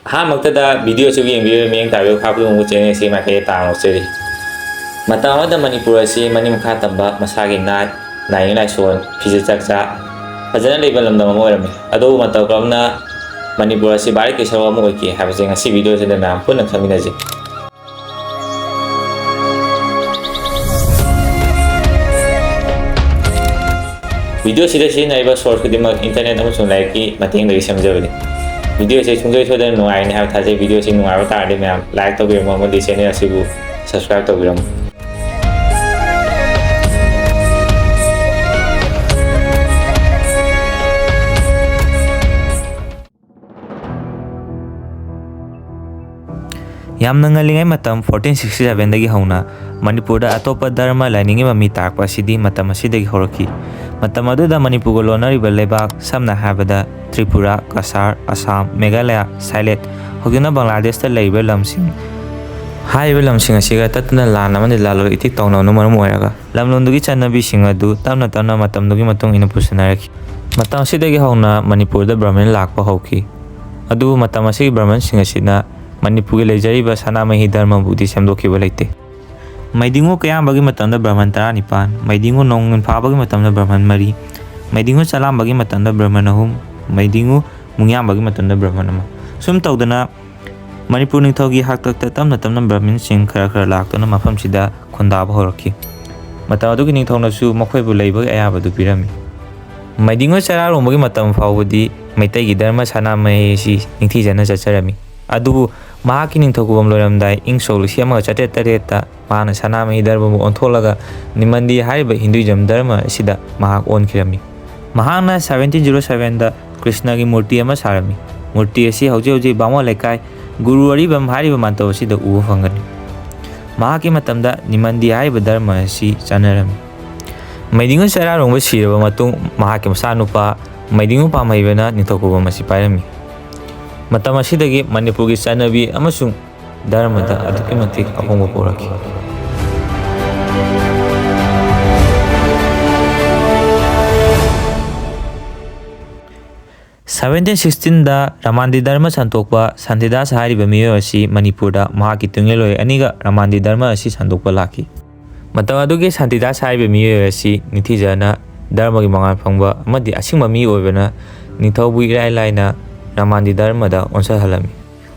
ꯑꯍꯥꯟꯕꯃꯛꯇꯗ ꯚꯤꯗꯤꯑꯣꯁꯨ ꯌꯦꯡꯕꯤꯌꯨ ꯃꯤꯠꯌꯦꯡ ꯇꯥꯕꯤꯌꯨ ꯈꯥꯕꯗꯨ ꯆꯦꯅꯦꯜ ꯑꯁꯤ ꯃꯥꯏꯀꯩꯗ ꯇꯥꯡꯅ ꯃꯇꯝ ꯑꯃꯗ ꯃꯅꯤꯄꯨꯔ ꯑꯁꯤ ꯃꯅꯤꯡ ꯃꯈꯥ ꯇꯝꯕ ꯃꯁꯥꯒꯤ ꯅꯥꯠ ꯂꯥꯏꯅꯤꯡ ꯂꯥꯏꯁꯣꯟ ꯐꯤꯖꯦꯠ ꯆꯥꯛꯆꯥ ꯐꯖꯅ ꯂꯩꯕ ꯂꯝꯗꯝ ꯑꯃ ꯑꯣꯏꯔꯝꯃꯤ ꯑꯗꯨꯕꯨ ꯃꯇꯧ ꯀꯔꯝꯅ ꯃꯅꯤꯄꯨꯔ ꯑꯁꯤ ꯚꯥꯔꯠꯀꯤ ꯁꯔꯨꯛ ꯑꯃ ꯑꯣꯏꯈꯤ ꯍꯥꯏꯕꯁꯤ ꯉꯁꯤ ꯚꯤꯗꯤꯑꯣꯁꯤꯗ ꯃꯌꯥꯝ ꯄꯨꯟꯅ ꯈꯪꯃꯤꯟꯅꯁꯤ ꯚꯤꯗꯤꯑꯣꯁꯤꯗ ꯁꯤꯖꯤꯟꯅꯔꯤꯕ ꯁꯣꯔꯁ ꯈꯨꯗꯤꯡꯃꯛ ꯏꯟꯇꯔꯅꯦꯠ ꯑꯃꯁꯨꯡ ꯂꯥꯏꯔꯤꯛꯀꯤ ꯃꯇꯦꯡꯗꯒꯤ ꯁꯦꯝꯖꯕꯅꯤ ꯚꯤꯗꯤꯑꯣꯁꯤ ꯁꯨꯡꯁꯣꯏ ꯁꯣꯏꯗꯅ ꯅꯨꯡꯉꯥꯏꯒꯅꯤ ꯍꯥꯏꯕ ꯊꯥꯖꯩ ꯚꯤꯗꯤꯑꯣꯁꯤ ꯅꯨꯡꯉꯥꯏꯕ ꯇꯥꯔꯗꯤ ꯃꯌꯥꯝ ꯂꯥꯏꯛ ꯇꯧꯕꯤꯔꯝꯃꯨ ꯑꯃꯗꯤ ꯆꯦꯅꯦꯜ ꯑꯁꯤꯕꯨ ꯁꯕꯁꯀ꯭ꯔꯥꯏꯕ ꯇꯧꯕꯤꯔꯝꯃꯨ ꯌꯥꯝꯅ ꯉꯜꯂꯤꯉꯩ ꯃꯇꯝ 1467 ꯗꯒꯤ ꯍꯧꯅ ꯃꯅꯤꯄꯨꯔꯗ ꯑꯇꯣꯞꯄ ꯙꯔꯃ ꯂꯥꯏꯅꯤꯡꯒꯤ ꯃꯃꯤ ꯇꯥꯔꯛꯄ ꯑꯁꯤꯗꯤ ꯃꯇꯝ ꯑꯁꯤꯗꯒꯤ ꯍꯧꯔꯛꯈꯤ ꯃꯇꯝ ꯑꯗꯨꯗ ꯃꯅꯤꯄꯨꯔꯒ ꯂꯣꯟꯅꯔꯤꯕ ꯂꯩꯕꯥꯛ ꯁꯝꯅ ꯍꯥꯏꯔꯕꯗ ꯇ꯭ꯔꯤꯄꯨꯔꯥ ꯀꯁꯥꯔ ꯑꯁꯥꯝ ꯃꯦꯘꯥꯂꯌꯥ ꯁꯥꯏꯂꯦꯠ ꯍꯧꯖꯤꯛꯅ ꯕꯪꯒ꯭ꯂꯥꯗꯦꯁꯇ ꯂꯩꯔꯤꯕ ꯂꯝꯁꯤꯡ ꯍꯥꯏꯔꯤꯕ ꯂꯝꯁꯤꯡ ꯑꯁꯤꯒ ꯇꯠꯇꯨꯅ ꯂꯥꯟ ꯑꯃꯗꯤ ꯂꯥꯂꯣꯟ ꯏꯇꯤꯛ ꯇꯧꯅꯕꯅ ꯃꯔꯝ ꯑꯣꯏꯔꯒ ꯂꯝꯂꯣꯟꯗꯨꯒꯤ ꯆꯠꯅꯕꯤꯁꯤꯡ ꯑꯗꯨ ꯇꯞꯅ ꯇꯞꯅ ꯃꯇꯝꯗꯨꯒꯤ ꯃꯇꯨꯡ ꯏꯟꯅ ꯄꯨꯁꯤꯟꯅꯔꯛꯈꯤ ꯃꯇꯝ ꯑꯁꯤꯗꯒꯤ ꯍꯧꯅ ꯃꯅꯤꯄꯨꯔꯗ ꯕ꯭ꯔꯍꯃꯟ ꯂꯥꯛꯄ ꯍꯧꯈꯤ ꯑꯗꯨꯕꯨ ꯃꯇꯝ ꯑꯁꯤꯒꯤ ꯕ꯭ꯔꯍꯃꯟꯁꯤꯡ ꯑꯁꯤꯅ ꯃꯅꯤꯄꯨꯔꯒꯤ ꯂꯩꯖꯔꯤꯕ ꯁꯅꯥꯃꯍꯤ ꯙꯔꯃꯕꯨꯗꯤ ꯁꯦꯝꯗꯣꯛꯈꯤꯕ ꯂꯩꯇꯦ ꯃꯩꯗꯤꯡꯉꯨ ꯀꯌꯥꯝꯕꯒꯤ ꯃꯇꯝꯗ ꯕ꯭ꯔꯍꯃꯟ 19 ꯃꯩꯗꯤꯡꯉꯨ ꯅꯣꯡꯉꯥꯟ ꯐꯥꯕꯒꯤ ꯃꯇꯝꯗ ꯕ꯭ꯔꯍꯃꯟ 4 ꯃꯩꯗꯤꯡꯉꯨ ꯆꯂꯥꯝꯕꯒꯤ ꯃꯇꯝꯗ ꯕ꯭ꯔꯍꯃꯟ 3 ꯃꯩꯗꯤꯡꯉꯨ ꯃꯨꯡꯌꯥꯝꯕꯒꯤ ꯃꯇꯝꯗ ꯕ꯭ꯔꯍꯃꯟ 1 ꯁꯨꯝ ꯇꯧꯗꯅ ꯃꯅꯤꯄꯨꯔ ꯅꯤꯡꯊꯧꯒꯤ ꯍꯥꯛꯇꯛꯇ ꯇꯞꯅ ꯇꯞꯅ ꯕ꯭ꯔꯍꯃꯟꯁꯤꯡ ꯈꯔ ꯂꯥꯛꯇꯨꯅ ꯃꯐꯝꯁꯤꯗ ꯈꯨꯟꯗꯥꯕ ꯍꯧꯔꯛꯈꯤ ꯃꯇꯝ ꯑꯗꯨꯒꯤ ꯅꯤꯡꯊꯧꯅꯁꯨ ꯃꯈꯣꯏꯕꯨ ꯂꯩꯕꯒꯤ ꯑꯌꯥꯕꯗꯨ ꯄꯤꯔꯝꯃꯤ ꯃꯩꯗꯤꯡꯉꯨ ꯆꯔꯥꯔꯣꯡꯕꯒꯤ ꯃꯇꯝ ꯐꯥꯎꯕꯗꯤ ꯃꯩꯇꯩꯒꯤ ꯙꯔꯃ ꯁꯅꯥꯃꯍꯤ ꯑꯁꯤ ꯅꯤꯡꯊꯤꯖꯅ ꯆꯠꯆꯔꯝꯃꯤ ꯑꯗꯨꯕꯨ ꯃꯍꯥꯛꯀꯤ ꯅꯤꯡꯊꯧꯀꯧꯕꯝ ꯂꯣꯏꯔꯝꯗꯥꯏ ꯏꯪ ꯁꯣꯛ 1938ꯇ ꯃꯍꯥꯛꯅ ꯁꯅꯥꯃꯍꯤ ꯙꯔꯃꯕꯨ ꯑꯣꯟꯊꯣꯛꯂꯒ ꯅꯤꯃꯟꯗꯤ ꯍꯥꯏꯔꯤꯕ ꯍꯤꯟꯗꯨꯏꯖꯝ ꯙꯔꯃ ꯑꯁꯤꯗ ꯃꯍꯥꯛ ꯑꯣꯟꯈꯤꯔꯝꯃꯤ ꯃꯍꯥꯛꯅ 1707ꯗ ꯀ꯭ꯔꯤꯁꯅꯒꯤ ꯃꯨꯔꯇꯤ ꯑꯃ ꯁꯥꯔꯝꯃꯤ ꯃꯨꯔꯇꯤ ꯑꯁꯤ ꯍꯧꯖꯤꯛ ꯕꯥꯃꯣꯟ ꯂꯩꯀꯥꯏ ꯒꯨꯔꯨ ꯑꯔꯤꯕꯝ ꯍꯥꯏꯔꯤꯕ ꯃꯥꯟꯇꯧ ꯑꯁꯤꯗ ꯎꯕ ꯐꯪꯒꯅꯤ ꯃꯍꯥꯛꯀꯤ ꯃꯇꯝꯗ ꯅꯤꯃꯟꯗꯤ ꯍꯥꯏꯔꯤꯕ ꯙꯔꯃ ꯑꯁꯤ ꯆꯠꯅꯔꯝꯃꯤ ꯃꯩꯗꯤꯡꯉꯨ ꯆꯔꯥꯔꯣꯡꯕ ꯁꯤꯔꯕ ꯃꯇꯨꯡ ꯃꯍꯥꯛꯀꯤ ꯃꯆꯥꯅꯨꯄꯥ ꯃꯩꯗꯤꯡꯉꯨ ꯄꯥꯝꯍꯩꯕꯅ ꯅꯤꯡꯊꯧꯀꯧꯕꯝ ꯑꯁꯤ ꯄꯥꯏꯔꯝꯃꯤ ꯃꯇꯝ ꯑꯁꯤꯗꯒꯤ ꯃꯅꯤꯄꯨꯔꯒꯤ ꯆꯠꯅꯕꯤ ꯑꯃꯁꯨꯡ ꯙꯔꯃꯗ ꯑꯗꯨꯛꯀꯤ ꯃꯇꯤꯛ ꯑꯍꯣꯡꯕ ꯄꯨꯔꯛꯈꯤ 1716ꯗ ꯔꯥꯃꯥꯟꯗꯤ ꯙꯔꯃ ꯁꯟꯗꯣꯛꯄ ꯁꯥꯟꯇꯤꯗꯥꯁ ꯍꯥꯏꯔꯤꯕ ꯃꯤꯑꯣꯏ ꯑꯁꯤ ꯃꯅꯤꯄꯨꯔꯗ ꯃꯍꯥꯛꯀꯤ ꯇꯨꯡꯏꯜꯂꯣꯏ ꯑꯅꯤꯒ ꯔꯥꯃꯥꯟꯗꯤ ꯙꯔꯃ ꯑꯁꯤ ꯁꯟꯗꯣꯛꯄ ꯂꯥꯛꯈꯤ ꯃꯇꯝ ꯑꯗꯨꯒꯤ ꯁꯥꯟꯇꯤꯗꯥꯁ ꯍꯥꯏꯔꯤꯕ ꯃꯤꯑꯣꯏ ꯑꯁꯤ ꯅꯤꯡꯊꯤꯖꯅ ꯙꯔꯃꯒꯤ ꯃꯉꯥꯜ ꯐꯪꯕ ꯑꯃꯗꯤ ꯑꯁꯤꯡꯕ ꯃꯤ ꯑꯣꯏꯕꯅ ꯅꯤꯡꯊꯧꯕꯨ ꯏꯔꯥꯏ ꯂꯥꯏꯅ ꯔꯥꯃꯥꯟꯗꯤ ꯙꯔꯃꯗ ꯑꯣꯟꯁꯤꯜꯍꯜꯂꯝꯃꯤ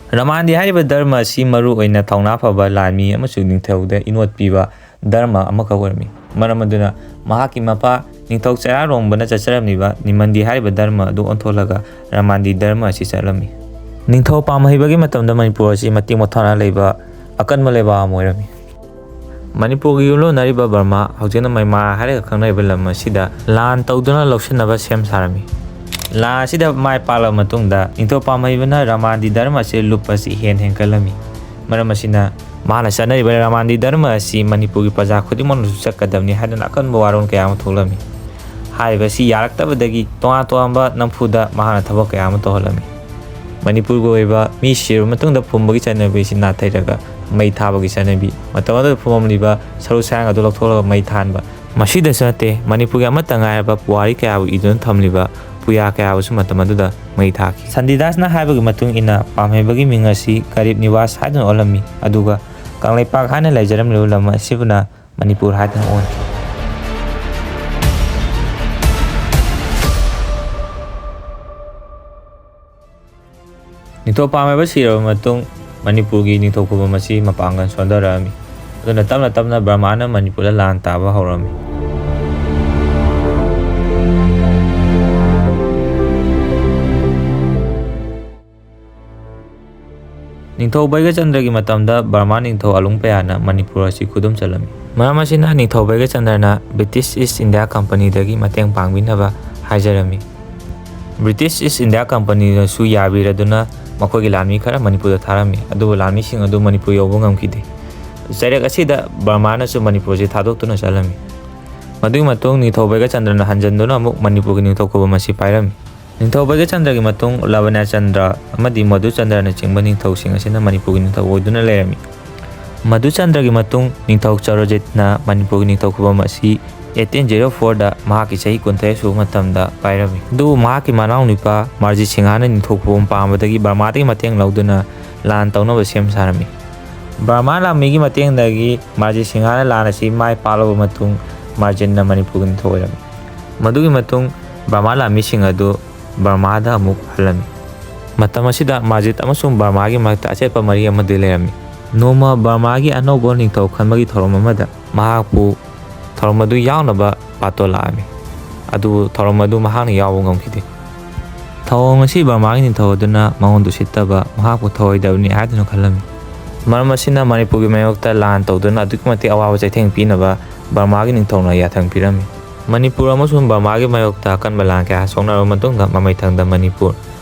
ꯔꯥꯃꯥꯟꯗꯤ ꯍꯥꯏꯔꯤꯕ ꯙꯔꯃ ꯑꯁꯤ ꯃꯔꯨ ꯑꯣꯏꯅ ꯊꯧꯅꯥ ꯐꯕ ꯂꯥꯟꯃꯤ ꯑꯃꯁꯨꯡ ꯅꯤꯡꯊꯧꯗ ꯏꯅꯣꯠ ꯄꯤꯕ ꯙꯔꯃ ꯑꯃꯈꯛ ꯑꯣꯏꯔꯝꯃꯤ ꯃꯔꯝ ꯑꯗꯨꯅ ꯃꯍꯥꯛꯀꯤ ꯃꯄꯥ ꯅꯤꯡꯊꯧ ꯆꯔꯥꯔꯣꯡꯕꯅ ꯆꯠꯆꯔꯝꯂꯤꯕ ꯅꯤꯃꯟꯗꯤ ꯍꯥꯏꯔꯤꯕ ꯙꯔꯃ ꯑꯗꯨ ꯑꯣꯟꯊꯣꯛꯂꯒ ꯔꯥꯃꯥꯟꯗꯤ ꯙꯔꯃ ꯑꯁꯤ ꯆꯠꯂꯝꯃꯤ ꯅꯤꯡꯊꯧ ꯄꯥꯝꯍꯩꯕꯒꯤ ꯃꯇꯝꯗ ꯃꯅꯤꯄꯨꯔ ꯑꯁꯤ ꯃꯇꯤꯛ ꯃꯊꯧꯅꯥ ꯂꯩꯕ ꯑꯀꯟꯕ ꯂꯩꯕꯥꯛ ꯑꯃ ꯑꯣꯏꯔꯝꯃꯤ ꯃꯅꯤꯄꯨꯔꯒꯤ ꯌꯨꯝꯂꯣꯟꯅꯔꯤꯕ ꯕꯔꯃꯥ ꯍꯧꯖꯤꯛꯅ ꯃꯩꯃꯥꯔ ꯍꯥꯏꯔꯒ ꯈꯪꯅꯔꯤꯕ ꯂꯝ ꯑꯁꯤꯗ ꯂꯥꯟ ꯇꯧꯗꯨꯅ ꯂꯧꯁꯤꯟꯅꯕ ꯁꯦꯝ ꯁꯥꯔꯝꯃꯤ ꯂꯥꯟ ꯑꯁꯤꯗ ꯃꯥꯏ ꯄꯥꯛꯂꯕ ꯃꯇꯨꯡꯗ ꯅꯤꯡꯊꯧ ꯄꯥꯝꯍꯩꯕꯅ ꯔꯥꯃꯥꯟꯗꯤ ꯙꯔꯃ ꯑꯁꯤ ꯂꯨꯞꯄ ꯑꯁꯤ ꯍꯦꯟꯒꯠꯂꯝꯃꯤ ꯃꯔꯝ ꯑꯁꯤꯅ ꯃꯍꯥꯛꯅ ꯆꯠꯅꯔꯤꯕ ꯔꯥꯃꯥꯟꯗꯤ ꯙꯔꯃ ꯑꯁꯤ ꯃꯅꯤꯄꯨꯔꯒꯤ ꯄ꯭ꯔꯖꯥ ꯈꯨꯗꯤꯡꯃꯛꯅꯁꯨ ꯆꯠꯀꯗꯕꯅꯤ ꯍꯥꯏꯗꯨꯅ ꯑꯀꯟꯕ ꯋꯥꯔꯣꯜ ꯀꯌꯥ ꯑꯃ ꯊꯣꯛꯂꯝꯃꯤ ꯍꯥꯏꯔꯤꯕ ꯑꯁꯤ ꯌꯥꯔꯛꯇꯕꯗꯒꯤ ꯇꯣꯉꯥꯟ ꯇꯣꯉꯥꯟꯕ ꯅꯝꯐꯨꯗ ꯃꯍꯥꯛꯅ ꯊꯕꯛ ꯀꯌా ꯑꯃ ꯇꯧꯍꯜꯂꯝꯃꯤ ꯃꯅꯤꯄꯨꯔꯒꯤ ꯑꯣꯏꯕ ꯃꯤ ꯁꯤꯔꯕ ꯃꯇꯨꯡꯗ ꯐꯨꯝꯕꯒꯤ ꯆꯠꯅꯕꯤ ꯑꯁꯤ ꯅꯥꯊꯩꯔꯒ ꯃꯩ ꯊꯥꯕꯒꯤ ꯆꯠꯅꯕꯤ ꯃꯇꯝ ꯑꯗꯨꯗ ꯐꯨꯝꯃꯝꯂꯤꯕ ꯁꯔꯨ ꯁꯔꯥꯡ ꯑꯗꯨ ꯂꯧꯊꯣꯛꯂꯒ ꯃꯩ ꯊꯥꯟꯕ ꯃꯁꯤꯗꯁꯨ ꯅꯠꯇꯦ ꯃꯅꯤꯄꯨꯔꯒꯤ ꯑꯃꯠꯇ ꯉꯥꯏꯔꯕ ꯄꯨꯋꯥꯔꯤ ꯀꯌꯥꯕꯨ ꯏꯗꯨꯅ ꯊꯝꯂꯤꯕ ꯄꯨꯌꯥ ꯀꯌꯥꯕꯨꯁꯨ ꯃꯇꯝ ꯑꯗꯨꯗ ꯃꯩ ꯊꯥꯈꯤ ꯁꯥꯟꯇꯤꯗꯥꯁꯅ ꯍꯥꯏꯕꯒꯤ ꯃꯇꯨꯡ ꯏꯟꯅ ꯄꯥꯝꯍꯩꯕꯒꯤ ꯃꯤꯡ ꯑꯁꯤ ꯒꯔꯤꯕ ꯅꯤꯋꯥꯁ ꯍꯥꯏꯗꯨꯅ ꯑꯣꯜꯂꯝꯃꯤ ꯑꯗꯨꯒ ꯀꯪꯂꯩꯄꯥꯛ ꯍꯥꯏꯅ ꯂꯩꯖꯔꯝꯂꯤꯕ ꯂꯝ ꯑꯁꯤꯕꯨꯅ ꯃꯅꯤꯄꯨꯔ ꯍꯥꯏꯗꯨꯅ ꯑꯣꯟꯈꯤ ꯅꯤꯡꯊꯧ ꯄꯥꯝꯍꯩꯕ ꯁꯤꯔꯕ ꯃꯇꯨꯡ ꯃꯅꯤꯄꯨꯔꯒꯤ ꯅꯤꯡꯊꯧꯀꯧꯕꯝ ꯑꯁꯤ ꯃꯄꯥꯡꯒꯜ ꯁꯣꯟꯊꯔꯛꯑꯝꯃꯤ ꯑꯗꯨꯅ ꯇꯞꯅ ꯇꯞꯅ ꯕꯔꯃꯥꯅ ꯃꯅꯤꯄꯨꯔꯗ ꯂꯥꯟ ꯇꯥꯕ ꯍꯧꯔꯝꯃꯤ ꯅꯤꯡꯊꯧ ꯕꯩꯒꯆꯟꯗ꯭ꯔꯒꯤ ꯃꯇꯝꯗ ꯕꯔꯃꯥ ꯅꯤꯡꯊꯧ ꯑꯂꯨꯡꯄꯌꯥꯅ ꯃꯅꯤꯄꯨꯔ ꯑꯁꯤ ꯈꯨꯗꯨꯝ ꯆꯜꯂꯝꯃꯤ ꯃꯔꯝ ꯑꯁꯤꯅ ꯅꯤꯡꯊꯧ ꯕꯩꯒꯆꯟꯗ꯭ꯔꯅ ꯕ꯭ꯔꯤꯇꯤꯁ ꯏꯁ ꯏꯟꯗꯤꯌꯥ ꯀꯝꯄꯅꯤꯗꯒꯤ ꯃꯇꯦꯡ ꯄꯥꯡꯕꯤꯅꯕ ꯍꯥꯏꯖꯔꯝꯃꯤ ꯕ꯭ꯔꯤꯇꯤꯁ ꯏꯁ ꯏꯟꯗꯤꯌꯥ ꯀꯝꯄꯅꯤꯅꯁꯨ ꯌꯥꯕꯤꯔꯗꯨꯅ ꯃꯈꯣꯏꯒꯤ ꯂꯥꯟꯃꯤ ꯈꯔ ꯃꯅꯤꯄꯨꯔꯗ ꯊꯥꯔꯝꯃꯤ ꯑꯗꯨꯕꯨ ꯂꯥꯟꯃꯤꯁꯤꯡ ꯑꯗꯨ ꯃꯅꯤꯄꯨꯔ ꯌꯧꯕ ꯉꯝꯈꯤꯗꯦ ꯆꯩꯔꯛ ꯑꯁꯤꯗ ꯕꯔꯃꯥꯅꯁꯨ ꯃꯅꯤꯄꯨꯔꯁꯤ ꯊꯥꯗꯣꯛꯇꯨꯅ ꯆꯠꯂꯝꯃꯤ ꯃꯗꯨꯒꯤ ꯃꯇꯨꯡ ꯅꯤꯡꯊꯧ ꯕꯩꯒꯆꯟꯗ꯭ꯔꯅ ꯍꯟꯖꯤꯟꯗꯨꯅ ꯑꯃꯨꯛ ꯃꯅꯤꯄꯨꯔꯒꯤ ꯅꯤꯡꯊꯧꯀꯧꯕꯝ ꯑꯁꯤ ꯄꯥꯏꯔꯝꯃꯤ ꯅꯤꯡꯊꯧ ꯕꯩꯒꯆꯟꯗ꯭ꯔꯒꯤ ꯃꯇꯨꯡ ꯂꯕꯅꯆꯟꯗ꯭ꯔ ꯑꯃꯗꯤ ꯃꯙꯨꯆꯟꯗ꯭ꯔꯅꯆꯤꯡꯕ ꯅꯤꯡꯊꯧꯁꯤꯡ ꯑꯁꯤꯅ ꯃꯅꯤꯄꯨꯔꯒꯤ ꯅꯤꯡꯊꯧ ꯑꯣꯏꯗꯨꯅ ꯂꯩꯔꯝꯃꯤ ꯃꯙꯨꯆꯟꯗ꯭ꯔꯒꯤ ꯃꯇꯨꯡ ꯅꯤꯡꯊꯧ ꯆꯧꯔꯖꯤꯠꯅ ꯃꯅꯤꯄꯨꯔꯒꯤ ꯅꯤꯡꯊꯧꯀꯧꯕꯝ ꯑꯁꯤ 1804ꯗ ꯃꯍꯥꯛꯀꯤ ꯆꯍꯤ 23 ꯁꯨꯕ ꯃꯇꯝꯗ ꯄꯥꯏꯔꯝꯃꯤ꯫ ꯑꯗꯨꯕꯨ ꯃꯍꯥꯛꯀꯤ ꯃꯅꯥꯎꯅꯨꯄꯥ ꯃꯥꯔꯖꯤꯠ ꯁꯤꯡꯍꯅ ꯅꯤꯡꯊꯧ ꯄꯥꯝꯕꯗꯒꯤ ꯕꯔꯃꯥꯗꯒꯤ ꯃꯇꯦꯡ ꯂꯧꯗꯨꯅ ꯂꯥꯟ ꯇꯧꯅꯕ ꯁꯦꯝ ꯁꯥꯔꯝꯃꯤ꯫ ꯕꯔꯃꯥ ꯂꯥꯟꯃꯤꯒꯤ ꯃꯇꯦꯡꯗꯒꯤ ꯃꯥꯔꯖꯤꯠ ꯁꯤꯡꯍꯅ ꯂꯥꯟ ꯑꯁꯤ ꯃꯥꯏ ꯄꯥꯛꯂꯕ ꯃꯇꯨꯡ ꯃꯥꯔꯖꯤꯠꯅ ꯃꯅꯤꯄꯨꯔꯒꯤ ꯅꯤꯡꯊꯧ ꯑꯣꯏꯔꯝꯃꯤ꯫ ꯃꯗꯨꯒꯤ ꯃꯇꯨꯡ ꯕꯔꯃꯥ ꯂꯥꯟꯃꯤꯁꯤꯡ ꯑꯗꯨ ꯕꯔꯃꯥꯗ ꯑꯃꯨꯛ ꯍꯜꯂꯝꯃꯤ꯫ ꯃꯇꯝ ꯑꯁꯤꯗ ꯃꯥꯔꯖꯤꯠ ꯑꯃꯁꯨꯡ ꯕꯔꯃꯥꯒꯤ ꯃꯔꯛꯇ ꯑꯆꯦꯠꯄ ꯃꯔꯤ ꯑꯃꯗꯤ ꯂꯩꯔꯝꯃꯤ꯫ ꯅꯣꯡꯃ ꯕꯔꯃꯥꯒꯤ ꯑꯅꯧꯕ ꯅꯤꯡꯊꯧ ꯈꯟꯕꯒꯤ ꯊꯧꯔꯝ ꯑꯃꯗ ꯃꯍꯥꯛꯄꯨ ꯊꯧꯔꯝ ꯑꯗꯨ ꯌꯥꯎꯅꯕ ꯄꯥꯇꯣꯟ ꯂꯥꯛꯑꯝꯃꯤ꯫ ꯑꯗꯨꯕꯨ ꯊꯧꯔꯝ ꯑꯗꯨ ꯃꯍꯥꯛꯅ ꯌꯥꯎꯕ ꯉꯝꯈꯤꯗꯦ꯫ ꯊꯧꯑꯣꯡ ꯑꯁꯤ ꯕꯔꯃꯥꯒꯤ ꯅꯤꯡꯊꯧ ꯑꯗꯨꯅ ꯃꯉꯣꯟꯗ ꯎꯁꯤꯠꯇꯕ, ꯃꯍꯥꯛꯄꯨ ꯊꯧꯑꯣꯏꯗꯕꯅꯤ ꯍꯥꯏꯗꯨꯅ ꯈꯜꯂꯝꯃꯤ꯫ ꯃꯔꯝ ꯑꯁꯤꯅ ꯃꯅꯤꯄꯨꯔꯒꯤ ꯃꯥꯌꯣꯛꯇ ꯂꯥꯟ ꯇꯧꯗꯨꯅ ꯑꯗꯨꯛꯀꯤ ꯃꯇꯤꯛ ꯑꯋꯥꯕ ꯆꯩꯊꯦꯡ ꯄꯤꯅꯕ ꯕꯔꯃꯥꯒꯤ ꯅꯤꯡꯊꯧꯅ ꯌꯥꯊꯪ ꯄꯤꯔꯝꯃꯤ꯫ ꯃꯅꯤꯄꯨꯔ ꯑꯃꯁꯨꯡ ꯕꯔꯃꯥꯒꯤ ꯃꯥꯌꯣꯛꯇ ꯑꯀꯟꯕ ꯂꯥꯟ ꯀꯌꯥ ꯁꯣꯛꯅꯔꯕ ꯃꯇꯨꯡꯗ ꯃꯃꯩꯊꯪꯗ ꯃꯅꯤꯄꯨꯔ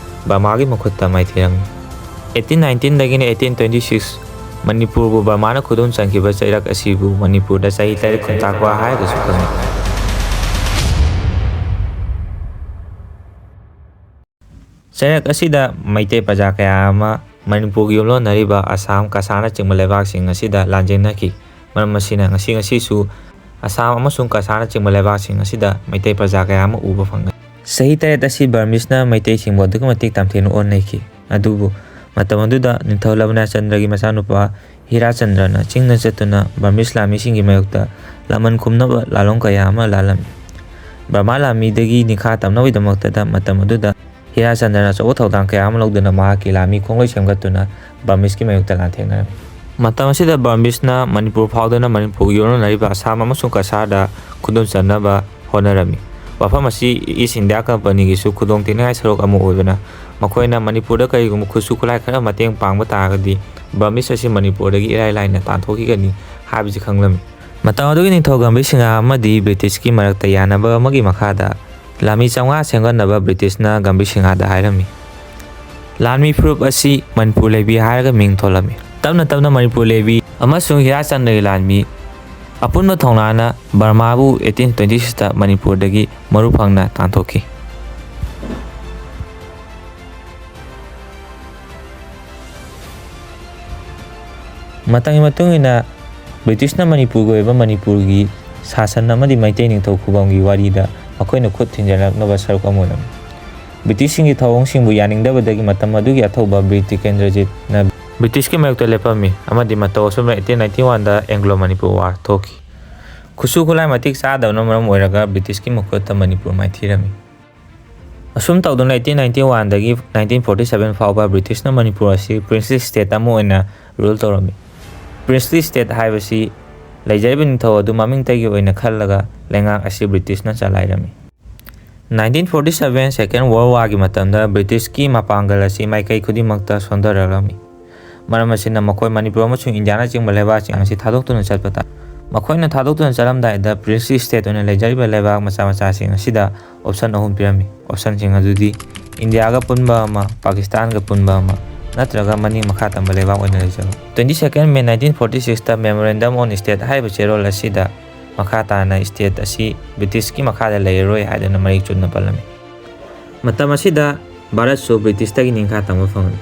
ꯕꯔꯃꯥꯒꯤ ꯃꯈꯨꯠꯇ ꯃꯥꯏꯊꯤꯔꯝꯃꯤ꯫ 1819ꯗꯒꯤꯅ 1826 ꯃꯅꯤꯄꯨꯔꯕꯨ ꯕꯔꯃꯥꯅ ꯈꯨꯗꯨꯝ ꯆꯟꯈꯤꯕ ꯆꯩꯔꯛ ꯑꯁꯤꯕꯨ ꯃꯅꯤꯄꯨꯔꯗ ꯆꯍꯤ 3 ꯈꯨꯟꯇꯥꯛꯄ ꯍꯥꯏꯔꯒꯁꯨ ꯈꯪꯅꯩ꯫ ꯆꯩꯔꯛ ꯑꯁꯤꯗ ꯃꯩꯇꯩ ꯄ꯭ꯔꯖꯥ ꯀꯌꯥ ꯑꯃ ꯃꯅꯤꯄꯨꯔꯒꯤ ꯌꯨꯝꯂꯣꯟꯅꯔꯤꯕ ꯑꯁꯥꯝ, ꯀꯁꯥꯔꯅꯆꯤꯡꯕ ꯂꯩꯕꯥꯛꯁꯤꯡ ꯑꯁꯤꯗ ꯂꯥꯟꯖꯦꯟꯅꯈꯤ꯫ ꯃꯔꯝ ꯑꯁꯤꯅ ꯉꯁꯤꯁꯨ ꯑꯁꯥꯝ ꯑꯃꯁꯨꯡ ꯀꯁꯥꯔꯅꯆꯤꯡꯕ ꯂꯩꯕꯥꯛꯁꯤꯡ ꯑꯁꯤꯗ ꯃꯩꯇꯩ ꯄ꯭ꯔꯖꯥ ꯀꯌꯥ ꯑꯃ ꯎꯕ ꯐꯪꯒꯅꯤ꯫ ꯆꯍꯤ 3 ꯑꯁꯤ ꯕꯔꯃꯤꯁꯅ ꯃꯩꯇꯩꯁꯤꯡꯕꯨ ꯑꯗꯨꯛꯀꯤ ꯃꯇꯤꯛ ꯇꯝꯊꯤꯅ ꯑꯣꯠ-ꯅꯩꯈꯤ꯫ ꯑꯗꯨꯕꯨ ꯃꯇꯝ ꯑꯗꯨꯗ ꯅꯤꯡꯊꯧ ꯂꯕꯅꯆꯟꯗ꯭ꯔꯒꯤ ꯃꯆꯥꯅꯨꯄꯥ ꯍꯤꯔꯥꯆꯟꯗ꯭ꯔꯅ ꯆꯤꯡꯗ ꯆꯠꯇꯨꯅ ꯕꯔꯃꯤꯁ ꯂꯥꯟꯃꯤꯁꯤꯡꯒꯤ ꯃꯥꯌꯣꯛꯇ ꯂꯃꯟ ꯈꯨꯝꯅꯕ ꯂꯥꯜꯂꯣꯡ ꯀꯌꯥ ꯑꯃ ꯂꯥꯜꯂꯝꯃꯤ꯫ ꯕꯔꯃꯥ ꯂꯥꯟꯃꯤꯗꯒꯤ ꯅꯤꯡꯈꯥ ꯇꯝꯅꯕꯒꯤꯗꯃꯛꯇ ꯃꯇꯝ ꯑꯗꯨꯗ ꯍꯤꯔꯥꯆꯟꯗ꯭ꯔꯅ ꯑꯆꯧꯕ ꯊꯧꯗꯥꯡ ꯀꯌꯥ ꯑꯃ ꯂꯧꯗꯨꯅ ꯃꯍꯥꯛꯀꯤ ꯂꯥꯟꯃꯤ ꯈꯣꯡꯂꯣꯏ ꯁꯦꯝꯒꯠꯇꯨꯅ ꯕꯔꯃꯤꯁꯀꯤ ꯃꯥꯌꯣꯛꯇ ꯂꯥꯟꯊꯦꯡꯅꯔꯝꯃꯤ꯫ ꯃꯇꯝ ꯑꯁꯤꯗ ꯕꯔꯃꯤꯁꯅ ꯃꯅꯤꯄꯨꯔ ꯐꯥꯎꯗꯨꯅ ꯃꯅꯤꯄꯨꯔꯒꯤ ꯌꯨꯝꯂꯣꯟꯅꯔꯤꯕ ꯑꯁꯥꯝ ꯑꯃꯁꯨꯡ ꯀꯁꯥꯔꯗ ꯈꯨꯗꯨꯝ ꯆꯟꯅꯕ ꯍꯣꯠꯅꯔꯝꯃꯤ꯫ ꯋꯥꯐꯝ ꯑꯁꯤ ꯏꯁ ꯏꯟꯗꯤꯌꯥ ꯀꯝꯄꯅꯤꯒꯤꯁꯨ ꯈꯨꯗꯣꯡꯊꯤꯅꯤꯡꯉꯥꯏ ꯁꯔꯨꯛ ꯑꯃ ꯑꯣꯏꯕꯅ ꯃꯈꯣꯏꯅ ꯃꯅꯤꯄꯨꯔꯗ ꯀꯔꯤꯒꯨꯝꯕ ꯈꯨꯠꯁꯨ ꯈꯨꯠꯂꯥꯏ ꯈꯔ ꯃꯇꯦꯡ ꯄꯥꯡꯕ ꯇꯥꯔꯒꯗꯤ ꯕꯔꯃꯤꯁ ꯑꯁꯤ ꯃꯅꯤꯄꯨꯔꯗꯒꯤ ꯏꯔꯥꯏ ꯂꯥꯏꯅ ꯇꯥꯟꯊꯣꯛꯈꯤꯒꯅꯤ ꯍꯥꯏꯕꯁꯤ ꯈꯪꯂꯝꯃꯤ꯫ ꯃꯇꯝ ꯑꯗꯨꯒꯤ ꯅꯤꯡꯊꯧ ꯒꯝꯚꯤꯔ ꯁꯤꯡꯍ ꯑꯃꯗꯤ ꯕ꯭ꯔꯤꯇꯤꯁꯀꯤ ꯃꯔꯛꯇ ꯌꯥꯅꯕ ꯑꯃꯒꯤ ꯃꯈꯥꯗ ꯂꯥꯟꯃꯤ 500 ꯁꯦꯝꯒꯠꯅꯕ ꯕ꯭ꯔꯤꯇꯤꯁꯅ ꯒꯝꯚꯤꯔ ꯁꯤꯡꯍꯗ ꯍꯥꯏꯔꯝꯃꯤ꯫ ꯂꯥꯟꯃꯤ ꯐꯨꯔꯨꯞ ꯑꯁꯤ ꯃꯅꯤꯄꯨꯔ ꯂꯩꯕꯤ ꯍꯥꯏꯔꯒ ꯃꯤꯡ ꯊꯣꯜꯂꯝꯃꯤ꯫ ꯇꯞꯅ ꯇꯞꯅ ꯃꯅꯤꯄꯨꯔ ꯂꯩꯕꯤ ꯑꯃꯁꯨꯡ ꯍꯤꯔꯥꯆꯟꯗ꯭ꯔꯒꯤ ꯂꯥꯟꯃꯤ ꯑꯄꯨꯟꯕ ꯊꯧꯅꯥꯅ ꯕꯔꯃꯥꯕꯨ 1826ꯗ ꯃꯅꯤꯄꯨꯔꯗꯒꯤ ꯃꯔꯨ ꯐꯪꯅ ꯇꯥꯟꯊꯣꯛꯈꯤ꯫ ꯃꯇꯝꯒꯤ ꯃꯇꯨꯡ ꯏꯟꯅ ꯕ꯭ꯔꯤꯇꯤꯁꯅ ꯃꯅꯤꯄꯨꯔꯒꯤ ꯑꯣꯏꯕ ꯃꯅꯤꯄꯨꯔꯒꯤ ꯁꯥꯁꯟ ꯑꯃꯗꯤ ꯃꯩꯇꯩ ꯅꯤꯡꯊꯧ ꯈꯨꯕꯝꯒꯤ ꯋꯥꯔꯤꯗ ꯃꯈꯣꯏꯅ ꯈꯨꯠ ꯊꯤꯟꯖꯤꯜꯂꯛꯅꯕ ꯁꯔꯨꯛ ꯑꯃ ꯑꯣꯏꯔꯝꯃꯤ꯫ ꯕ꯭ꯔꯤꯇꯤꯁꯁꯤꯡꯒꯤ ꯊꯧꯑꯣꯡꯁꯤꯡꯕꯨ ꯌꯥꯅꯤꯡꯗꯕꯗꯒꯤ ꯃꯇꯝ ꯑꯗꯨꯒꯤ ꯑꯊꯧꯕ ꯕ꯭ꯔꯤꯇꯤꯀꯦꯟꯗ꯭ꯔꯖꯤꯠꯅ ꯕ꯭ꯔꯤꯇꯤꯁꯀꯤ ꯃꯥꯌꯣꯛꯇ ꯂꯦꯞꯄꯝꯃꯤ ꯑꯃꯗꯤ ꯃꯇꯧ ꯑꯁꯨꯝꯅ 1891ꯗ ꯑꯦꯡꯒ꯭ꯂꯣ-ꯃꯅꯤꯄꯨꯔ ꯋꯥꯔ ꯊꯣꯛꯈꯤ꯫ ꯈꯨꯠꯁꯨ ꯈꯨꯠꯂꯥꯏ ꯃꯇꯤꯛ ꯆꯥꯗꯕꯅ ꯃꯔꯝ ꯑꯣꯏꯔꯒ ꯕ꯭ꯔꯤꯇꯤꯁꯀꯤ ꯃꯈꯨꯠꯇ ꯃꯅꯤꯄꯨꯔ ꯃꯥꯏꯊꯤꯔꯝꯃꯤ꯫ ꯑꯁꯨꯝ ꯇꯧꯗꯨꯅ 1891ꯗꯒꯤ 1947 ꯐꯥꯎꯕ ꯕ꯭ꯔꯤꯇꯤꯁꯅ ꯃꯅꯤꯄꯨꯔ ꯑꯁꯤ ꯄ꯭ꯔꯤꯟꯁꯂꯤ ꯁ꯭ꯇꯦꯠ ꯑꯃ ꯑꯣꯏꯅ ꯔꯨꯜ ꯇꯧꯔꯝꯃꯤ꯫ ꯄ꯭ꯔꯤꯟꯁꯂꯤ ꯁ꯭ꯇꯦꯠ ꯍꯥꯏꯕꯁꯤ ꯂꯩꯖꯔꯤꯕ ꯅꯤꯡꯊꯧ ꯑꯗꯨ ꯃꯃꯤꯡꯇꯒꯤ ꯑꯣꯏꯅ ꯈꯜꯂꯒ ꯂꯩꯉꯥꯛ ꯑꯁꯤ ꯕ꯭ꯔꯤꯇꯤꯁꯅ ꯆꯂꯥꯏꯔꯝꯃꯤ꯫ 1947 ꯁꯦꯀꯦꯟ ꯋꯥꯔꯜ ꯋꯥꯔꯒꯤ ꯃꯇꯝꯗ ꯕ꯭ꯔꯤꯇꯤꯁꯀꯤ ꯃꯄꯥꯡꯒꯜ ꯑꯁꯤ ꯃꯥꯏꯀꯩ ꯈꯨꯗꯤꯡꯃꯛꯇ ꯁꯣꯟꯊꯔꯛꯂꯝꯃꯤ꯫ ꯃꯔꯝ ꯑꯁꯤꯅ ꯃꯈꯣꯏ ꯃꯅꯤꯄꯨꯔ ꯑꯃꯁꯨꯡ ꯏꯟꯗꯤꯌꯥꯅꯆꯤꯡꯕ ꯂꯩꯕꯥꯛꯁꯤꯡ ꯑꯁꯤ ꯊꯥꯗꯣꯛꯇꯨꯅ ꯆꯠꯄ ꯇꯥꯏ꯫ ꯃꯈꯣꯏꯅ ꯊꯥꯗꯣꯛꯇꯨꯅ ꯆꯠꯂꯝꯗꯥꯏꯗ ꯄ꯭ꯔꯤꯟꯁꯂꯤ ꯁ꯭ꯇꯦꯠ ꯑꯣꯏꯅ ꯂꯩꯖꯔꯤꯕ ꯂꯩꯕꯥꯛ ꯃꯆꯥꯁꯤꯡ ꯑꯁꯤꯗ ꯑꯣꯞꯁꯟ 3 ꯄꯤꯔꯝꯃꯤ꯫ ꯑꯣꯞꯁꯟꯁꯤꯡ ꯑꯗꯨꯗꯤ ꯏꯟꯗꯤꯌꯥꯒ ꯄꯨꯟꯕ ꯑꯃ, ꯄꯥꯀꯤꯁꯇꯥꯟꯒ ꯄꯨꯟꯕ ꯑꯃ, ꯅꯠꯇ꯭ꯔꯒ ꯃꯅꯤꯡ ꯃꯈꯥ ꯇꯝꯕ ꯂꯩꯕꯥꯛ ꯑꯣꯏꯅ ꯂꯩꯖꯕ꯫ 22 ꯃꯦ 1946ꯇ ꯃꯦꯃꯣꯔꯦꯟꯗꯝ ꯑꯣꯟ ꯁ꯭ꯇꯦꯠ ꯍꯥꯏꯔꯤꯕ ꯆꯦꯔꯣꯜ ꯑꯁꯤꯗ ꯃꯈꯥ ꯇꯥꯅ ꯁ꯭ꯇꯦꯠ ꯑꯁꯤ ꯕ꯭ꯔꯤꯇꯤꯁꯀꯤ ꯃꯈꯥꯗ ꯂꯩꯔꯔꯣꯏ ꯍꯥꯏꯗꯨꯅ ꯃꯔꯤꯛ ꯆꯨꯝꯅ ꯄꯜꯂꯝꯃꯤ꯫ ꯃꯇꯝ ꯑꯁꯤꯗ ꯚꯥꯔꯠꯁꯨ ꯕ꯭ꯔꯤꯇꯤꯁꯇꯒꯤ ꯅꯤꯡꯈꯥ ꯇꯝꯕ ꯐꯪꯂꯛꯏ꯫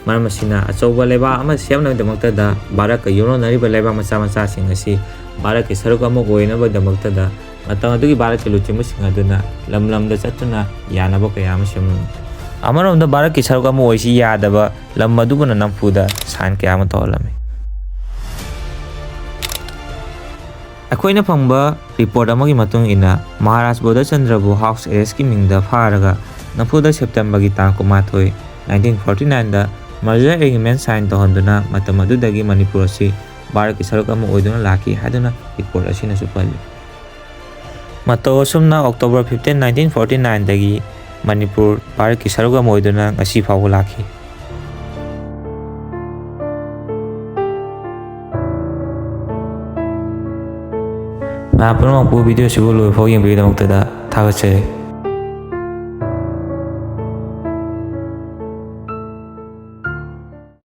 ꯃꯔꯝ ꯑꯁꯤꯅ ꯑꯆꯧꯕ ꯂꯩꯕꯥꯛ ꯑꯃ ꯁꯦꯝꯅꯕꯒꯤꯗꯃꯛꯇ ꯚꯥꯔꯠꯀ ꯌꯨꯝꯂꯣꯟꯅꯔꯤꯕ ꯂꯩꯕꯥꯛ ꯃꯆꯥꯁꯤꯡ ꯑꯁꯤ ꯚꯥꯔꯠꯀꯤ ꯁꯔꯨꯛ ꯑꯃ ꯑꯣꯏꯅꯕꯒꯤꯗꯃꯛꯇ ꯃꯇꯝ ꯑꯗꯨꯒꯤ ꯚꯥꯔꯠꯀꯤ ꯂꯨꯆꯤꯡꯕꯁꯤꯡ ꯑꯗꯨꯅ ꯂꯝꯗ ꯆꯠꯇꯨꯅ ꯌꯥꯅꯕ ꯀꯌꯥ ꯑꯃ ꯁꯦꯝꯂꯝꯃꯤ꯫ ꯑꯃꯔꯣꯝꯗ ꯚꯥꯔꯠꯀꯤ ꯁꯔꯨꯛ ꯑꯃ ꯑꯣꯏꯁꯤ ꯌꯥꯗꯕ ꯂꯝ ꯑꯗꯨꯕꯨꯅ ꯅꯝꯐꯨꯗ ꯁꯥꯏꯟ ꯀꯌꯥ ꯑꯃ ꯇꯧꯍꯜꯂꯝꯃꯤ꯫ ꯑꯩꯈꯣꯏꯅ ꯐꯪꯕ ꯔꯤꯄꯣꯔꯠ ꯑꯃꯒꯤ ꯃꯇꯨꯡ ꯏꯟꯅ ꯃꯍꯥꯔꯥꯖ ꯕꯣꯙꯆꯟꯗ꯭ꯔꯕꯨ ꯍꯥꯎꯁ ꯑꯦꯔꯦꯁꯀꯤ ꯃꯤꯡꯗ ꯐꯥꯔꯒ ꯅꯝꯐꯨꯗ ꯁꯦꯞꯇꯦꯝꯕꯔꯒꯤ ꯇꯥꯡ 19, 1949ꯗ ꯃꯔꯖꯔ ꯑꯦꯒ꯭ꯔꯤꯃꯦꯟꯠ ꯁꯥꯏꯟ ꯇꯧꯍꯟꯗꯨꯅ ꯃꯇꯝ ꯑꯗꯨꯗꯒꯤ ꯃꯅꯤꯄꯨꯔ ꯑꯁꯤ ꯚꯥꯔꯠꯀꯤ ꯁꯔꯨꯛ ꯑꯃ ꯑꯣꯏꯗꯨꯅ ꯂꯥꯛꯈꯤ ꯍꯥꯏꯗꯨꯅ ꯔꯤꯄꯣꯔꯠ ꯑꯁꯤꯅꯁꯨ ꯄꯜꯂꯤ꯫ ꯃꯇꯧ ꯑꯁꯨꯝꯅ ꯑꯣꯛꯇꯣꯕꯔ 15, 1949ꯗꯒꯤ ꯃꯅꯤꯄꯨꯔ ꯚꯥꯔꯠꯀꯤ ꯁꯔꯨꯛ ꯑꯃ ꯑꯣꯏꯗꯨꯅ ꯉꯁꯤ ꯐꯥꯎꯕ ꯂꯥꯛꯈꯤ꯫ ꯃꯌꯥꯝ ꯄꯨꯝꯅꯃꯛꯄꯨ ꯚꯤꯗꯤꯑꯣ ꯑꯁꯤꯕꯨ ꯂꯣꯏꯕ ꯐꯥꯎ ꯌꯦꯡꯕꯤꯕꯒꯤꯗꯃꯛꯇ ꯊꯥꯒꯠꯆꯔꯤ꯫